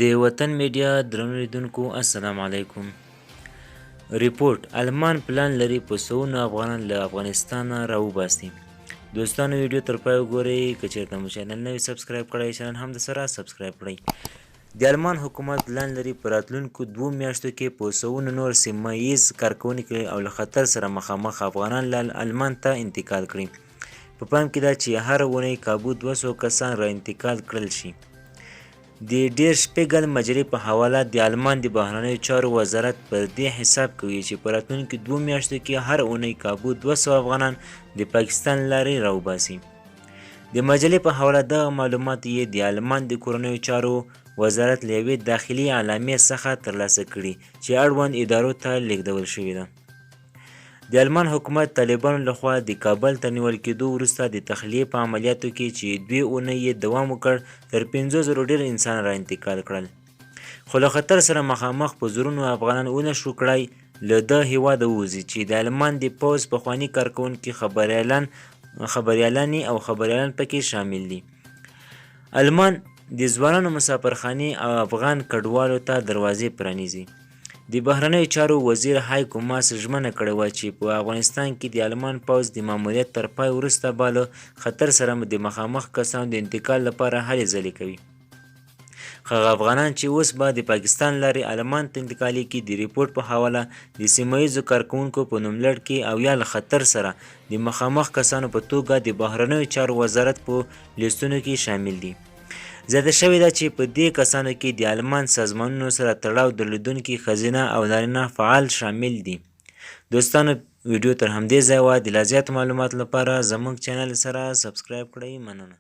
د وطن میډیا درنو لیدونکو السلام علیکم. ریپورټ: المان پلان لري په سوونو افغانان له افغانستانه راوباسي. دوستانو ویډیو تر پای وګورئ. که چېرته مو چینل نه وي سبسکرایب کړی چینل هم درسره سبسکرایب کړئ. د المان حکومت پلان لري په راتلونکو 2 میاشتو کې په سوونو نور سیمه ییز کارکوونکي او له خطر سره مخامخ افغانان له المان ته انتقال کړي. په پام کې ده چې هره اونۍ کابو 200 کسان را انتقال کړل شي. د ډیر شپیګل مجلې په حواله د آلمان د بهرنیو چارو وزارت پر دې حساب کوي چې په راتلونکو 2 میاشتو کې هر اونۍ کابو 200 افغانان د پاکستان لارې راوباسي. د مجلې په حواله دغه معلومات یې د آلمان د کورنیو چارو وزارت له یوې داخلي اعلامیې څخه ترلاسه کړي چې اړوند ادارو ته لیږدول شوې ده. د آلمان حکومت طالبانو لخوا د کابل تر نیول کېدو وروسته د تخلیې په عملیاتو کې چې 2 اونۍ یې دوام وکړ تر 5,000 ډېر انسان را انتقال کړل. خو له خطر سره مخامخ په زرونو افغانان ونه شو کړای له ده هیواده ووځي چې د آلمان د پوځ پخواني کارکوونکي خبریالان او خبریالان پکې شامل دي. آلمان د ځوانانو مسافرخانې او افغان کډوالو ته دروازې پرانیزي. د بهرنیو چارو وزیر هایکو ماس ژمنه کړې وه چې په افغانستان کې د آلمان پوځ د ماموریت تر پای وروسته به له خطر سره د مخامخ کسانو د انتقال لپاره هلې ځلې کوي. هغه افغانان چې اوس به د پاکستان لارې آلمان ته انتقالېږي د ریپورټ په حواله د سیمه ییزو کارکوونکو په نوملړ کې او یا له خطر سره د مخامخ کسانو په توګه د بهرنیو چارو وزارت په لیستونو کې شامل دي. زیاته شوې ده چې په دې کسانو کې د آلمان سازمانونو سره تړاو درلودونکي ښځینه او نارینه فعال شامل دي. دوستانو ویډیو تر همدې ځایه وه. د لا زیاتو معلوماتو لپاره زموږ چینل سره سبسکرایب کړئ. مننه.